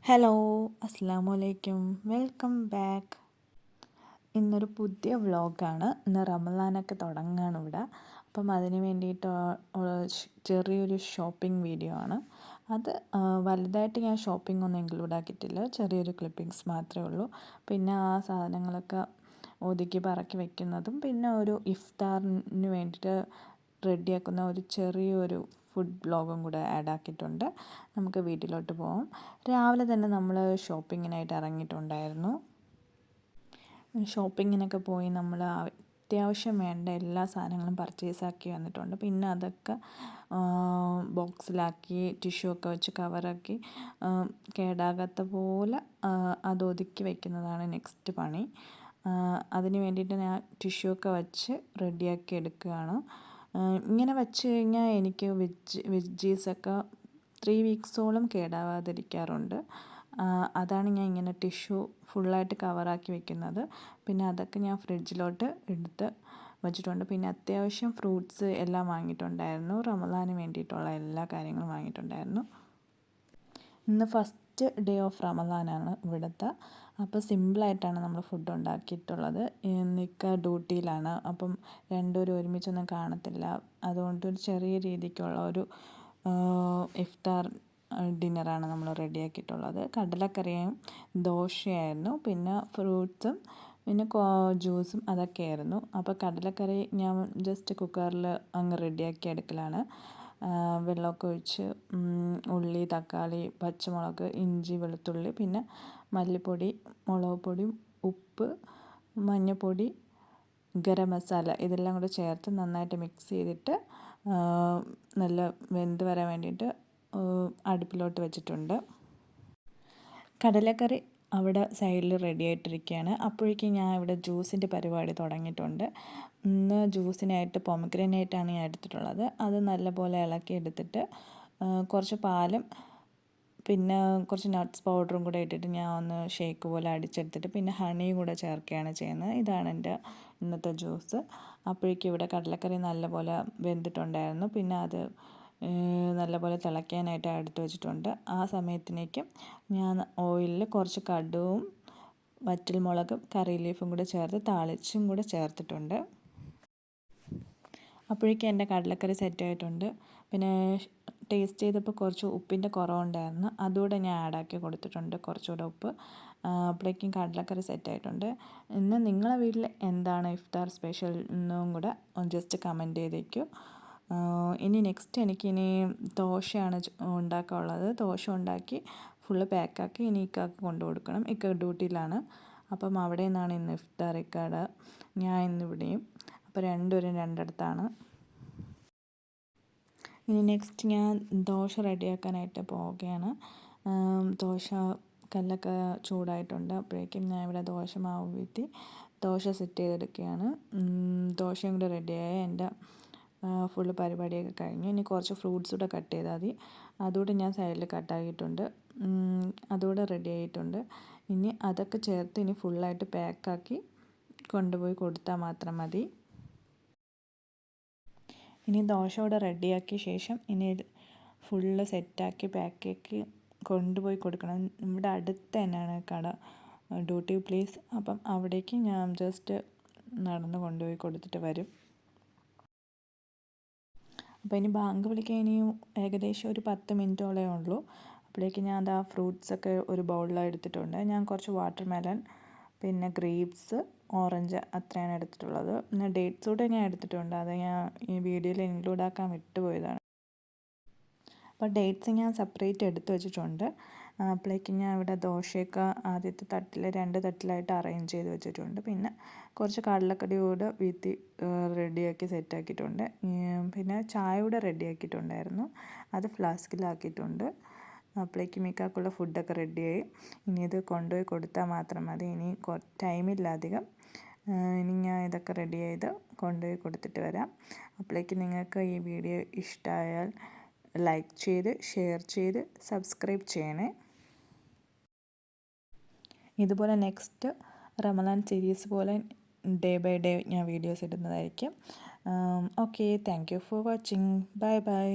Hello, അസ്സാം വലൈക്കും, welcome back. ഇന്നൊരു പുതിയ വ്ളോഗാണ്. ഇന്ന് റമദാനൊക്കെ തുടങ്ങുകയാണ് ഇവിടെ. അപ്പം അതിന് വേണ്ടിയിട്ട് ചെറിയൊരു ഷോപ്പിംഗ് വീഡിയോ ആണ്. അത് വലുതായിട്ട് ഞാൻ ഷോപ്പിംഗ് ഒന്നും ഇൻക്ലൂഡ് ആക്കിയിട്ടില്ല. ചെറിയൊരു ക്ലിപ്പിങ്സ് മാത്രമേ ഉള്ളൂ. പിന്നെ ആ സാധനങ്ങളൊക്കെ ഒതുക്കി പറക്കി വെക്കുന്നതും പിന്നെ ഒരു ഇഫ്താറിന് വേണ്ടിയിട്ട് റെഡിയാക്കുന്ന ഒരു ചെറിയൊരു ഫുഡ് ബ്ലോഗും കൂടെ ആഡ് ആക്കിയിട്ടുണ്ട്. നമുക്ക് വീട്ടിലോട്ട് പോകാം. രാവിലെ തന്നെ നമ്മൾ ഷോപ്പിങ്ങിനായിട്ട് ഇറങ്ങിയിട്ടുണ്ടായിരുന്നു. ഷോപ്പിങ്ങിനൊക്കെ പോയി നമ്മൾ അത്യാവശ്യം വേണ്ട എല്ലാ സാധനങ്ങളും പർച്ചേസ് ആക്കി വന്നിട്ടുണ്ട്. പിന്നെ അതൊക്കെ ബോക്സിലാക്കി ടിഷ്യൂ ഒക്കെ വെച്ച് കവറാക്കി കേടാകാത്ത പോലെ അത് ഒതുക്കി വയ്ക്കുന്നതാണ് നെക്സ്റ്റ് പണി. അതിന് വേണ്ടിയിട്ട് ഞാൻ ടിഷ്യൂ ഒക്കെ വെച്ച് റെഡിയാക്കി എടുക്കുകയാണ്. ഇങ്ങനെ വെച്ച് കഴിഞ്ഞാൽ എനിക്ക് വെജീസൊക്കെ 3 വീക്സോളം കേടാവാതിരിക്കാറുണ്ട്. അതാണ് ഞാൻ ഇങ്ങനെ ടിഷ്യൂ ഫുള്ളായിട്ട് കവറാക്കി വെക്കുന്നത്. പിന്നെ അതൊക്കെ ഞാൻ ഫ്രിഡ്ജിലോട്ട് എടുത്ത് വെച്ചിട്ടുണ്ട്. പിന്നെ അത്യാവശ്യം ഫ്രൂട്ട്സ് എല്ലാം വാങ്ങിയിട്ടുണ്ടായിരുന്നു. റമദാന് വേണ്ടിയിട്ടുള്ള എല്ലാ കാര്യങ്ങളും വാങ്ങിയിട്ടുണ്ടായിരുന്നു. ഇന്ന് ഫസ്റ്റ് ഡേ ഓഫ് റമദാനാണ് ഇവിടുത്തെ. അപ്പോൾ സിമ്പിളായിട്ടാണ് നമ്മൾ ഫുഡ് ഉണ്ടാക്കിയിട്ടുള്ളത്. ഇക്ക ഡ്യൂട്ടിയിലാണ്. അപ്പം രണ്ടുപേരും ഒരുമിച്ചൊന്നും കാണത്തില്ല. അതുകൊണ്ട് ഒരു ചെറിയ രീതിക്കുള്ള ഒരു ഇഫ്താർ ഡിന്നറാണ് നമ്മൾ റെഡിയാക്കിയിട്ടുള്ളത്. കടലക്കറിയും ദോശയായിരുന്നു, പിന്നെ ഫ്രൂട്ട്സും പിന്നെ ജ്യൂസും അതൊക്കെയായിരുന്നു. അപ്പോൾ കടലക്കറി ഞാൻ ജസ്റ്റ് കുക്കറിൽ അങ്ങ് റെഡിയാക്കി എടുക്കലാണ്. വെള്ളമൊക്കെ ഒഴിച്ച് ഉള്ളി, തക്കാളി, പച്ചമുളക്, ഇഞ്ചി, വെളുത്തുള്ളി, പിന്നെ മല്ലിപ്പൊടി, മുളക് പൊടി, ഉപ്പ്, മഞ്ഞൾപ്പൊടി, ഗരം മസാല ഇതെല്ലാം കൂടെ ചേർത്ത് നന്നായിട്ട് മിക്സ് ചെയ്തിട്ട് നല്ല വെന്ത് വരാൻ വേണ്ടിയിട്ട് അടുപ്പിലോട്ട് വെച്ചിട്ടുണ്ട്. കടലക്കറി അവിടെ സൈഡിൽ റെഡി ആയിട്ടിരിക്കുകയാണ്. അപ്പോഴേക്കും ഞാൻ ഇവിടെ ജ്യൂസിൻ്റെ പരിപാടി തുടങ്ങിയിട്ടുണ്ട്. ഇന്ന് ജ്യൂസിനായിട്ട് പൊമഗ്രനേറ്റാണ് ഞാൻ എടുത്തിട്ടുള്ളത്. അത് നല്ലപോലെ ഇളക്കി എടുത്തിട്ട് കുറച്ച് പാലും പിന്നെ കുറച്ച് നട്ട്സ് പൗഡറും കൂടെ ഇട്ടിട്ട് ഞാൻ ഒന്ന് ഷേക്ക് പോലെ അടിച്ചെടുത്തിട്ട് പിന്നെ ഹണിയും കൂടെ ചേർക്കുകയാണ് ചെയ്യുന്നത്. ഇതാണ് എൻ്റെ ഇന്നത്തെ ജ്യൂസ്. അപ്പോഴേക്കും ഇവിടെ കടലക്കറി നല്ലപോലെ വെന്തിട്ടുണ്ടായിരുന്നു. പിന്നെ അത് നല്ലപോലെ തിളയ്ക്കാനായിട്ട് എടുത്ത് വെച്ചിട്ടുണ്ട്. ആ സമയത്തിനേക്കും ഞാൻ ഓയിലിൽ കുറച്ച് കടുവും വറ്റൽമുളകും കറി ലീഫും കൂടെ ചേർത്ത് താളിച്ചും കൂടെ ചേർത്തിട്ടുണ്ട്. അപ്പോഴേക്കും എൻ്റെ കടലക്കറി സെറ്റായിട്ടുണ്ട്. പിന്നെ ടേസ്റ്റ് ചെയ്തപ്പോൾ കുറച്ച് ഉപ്പിൻ്റെ കുറവുണ്ടായിരുന്നു. അതുകൂടെ ഞാൻ ആഡാക്കി കൊടുത്തിട്ടുണ്ട്, കുറച്ചുകൂടെ ഉപ്പ്. അപ്പോഴേക്കും കടലക്കറി സെറ്റായിട്ടുണ്ട്. ഇന്ന് നിങ്ങളെ വീട്ടിൽ എന്താണ് ഇഫ്താർ സ്പെഷ്യൽ എന്നും കൂടെ ജസ്റ്റ് കമൻറ്റ് ചെയ്തേക്കൂ. ഇനി നെക്സ്റ്റ് എനിക്കിനി ദോശയാണ് ഉണ്ടാക്കാനുള്ളത്. ദോശ ഉണ്ടാക്കി ഫുള്ള് പാക്കാക്കി ഇനി ഇക്കാക്ക് കൊണ്ടു കൊടുക്കണം. ഇക്ക ഡ്യൂട്ടിയിലാണ്. അപ്പം അവിടെ നിന്നാണ് ഇന്ന് ഇഫ്താർ ഇക്കയുടെ. ഞാൻ ഇന്നിവിടെയും. അപ്പോൾ രണ്ടുപേരും രണ്ടിടത്താണ്. ഇനി നെക്സ്റ്റ് ഞാൻ ദോശ റെഡിയാക്കാനായിട്ട് പോവുകയാണ്. ദോശ കല്ലൊക്കെ ചൂടായിട്ടുണ്ട്. അപ്പോഴേക്കും ഞാൻ ഇവിടെ ദോശ മാവ് വീഴ്ത്തി ദോശ സെറ്റ് ചെയ്തെടുക്കുകയാണ്. ദോശയും കൂടെ റെഡിയായി എൻ്റെ ഫുള്ള് പരിപാടിയൊക്കെ കഴിഞ്ഞു. ഇനി കുറച്ച് ഫ്രൂട്ട്സ് കൂടെ കട്ട് ചെയ്താൽ മതി. അതുകൂടെ ഞാൻ സൈഡിൽ കട്ടാക്കിയിട്ടുണ്ട്. അതുകൂടെ റെഡി ആയിട്ടുണ്ട്. ഇനി അതൊക്കെ ചേർത്ത് ഇനി ഫുള്ളായിട്ട് പാക്കാക്കി കൊണ്ടുപോയി കൊടുത്താൽ മാത്രം മതി. ഇനി ദോശ കൂടെ റെഡിയാക്കിയ ശേഷം ഇനി ഫുള്ള് സെറ്റാക്കി പാക്കാക്കി കൊണ്ടുപോയി കൊടുക്കണം. നമ്മുടെ അടുത്ത് തന്നെയാണ് കട, ഡ്യൂട്ടി പ്ലേസ്. അപ്പം അവിടേക്ക് ഞാൻ ജസ്റ്റ് നടന്ന് കൊണ്ടുപോയി കൊടുത്തിട്ട് വരും. അപ്പോൾ ഇനി ബാങ്ക് വിളിക്കാൻ ഇനിയും ഏകദേശം ഒരു 10 മിനിറ്റോളേ ഉള്ളൂ. അപ്പോഴേക്ക് ഞാൻ ആ ഫ്രൂട്ട്സൊക്കെ ഒരു ബൗളിലാണ് എടുത്തിട്ടുണ്ട്. ഞാൻ കുറച്ച് വാട്ടർമെലൺ, പിന്നെ ഗ്രേപ്സ്, ഓറഞ്ച് അത്രയാണ് എടുത്തിട്ടുള്ളത്. പിന്നെ ഡേറ്റ്സ് കൂടെ ഞാൻ എടുത്തിട്ടുണ്ട്. അത് ഞാൻ ഈ വീഡിയോയിൽ ഇൻക്ലൂഡ് ആക്കാൻ വിട്ടുപോയതാണ്. അപ്പോൾ ഡേറ്റ്സ് ഞാൻ സെപ്പറേറ്റ് എടുത്ത് വെച്ചിട്ടുണ്ട്. അപ്പോഴേക്കും ഞാൻ ഇവിടെ ദോശയൊക്കെ ആദ്യത്തെ തട്ടിൽ 2 തട്ടിലായിട്ട് അറേഞ്ച് ചെയ്ത് വെച്ചിട്ടുണ്ട്. പിന്നെ കുറച്ച് കടലക്കറി കൂടെ വീത്തി റെഡിയാക്കി സെറ്റാക്കിയിട്ടുണ്ട്. പിന്നെ ചായ കൂടെ റെഡിയാക്കിയിട്ടുണ്ടായിരുന്നു. അത് ഫ്ലാസ്കിലാക്കിയിട്ടുണ്ട്. അപ്പോഴേക്കും മിക്കാക്കുള്ള ഫുഡൊക്കെ റെഡിയായി. ഇനി ഇത് കൊണ്ടുപോയി കൊടുത്താൽ മാത്രം മതി. ഇനി ടൈമില്ല അധികം. ഇനി ഞാൻ ഇതൊക്കെ റെഡി ചെയ്ത് കൊണ്ടുപോയി കൊടുത്തിട്ട് വരാം. അപ്പോഴേക്കും നിങ്ങൾക്ക് ഈ വീഡിയോ ഇഷ്ടമായാൽ ലൈക്ക് ചെയ്ത് ഷെയർ ചെയ്ത് സബ്സ്ക്രൈബ് ചെയ്യണേ. ഇതുപോലെ നെക്സ്റ്റ് റമദാൻ സീരീസ് പോലെ ഡേ ബൈ ഡേ ഞാൻ വീഡിയോസ് ഇടുന്നതായിരിക്കും. Okay, thank you for watching. Bye bye.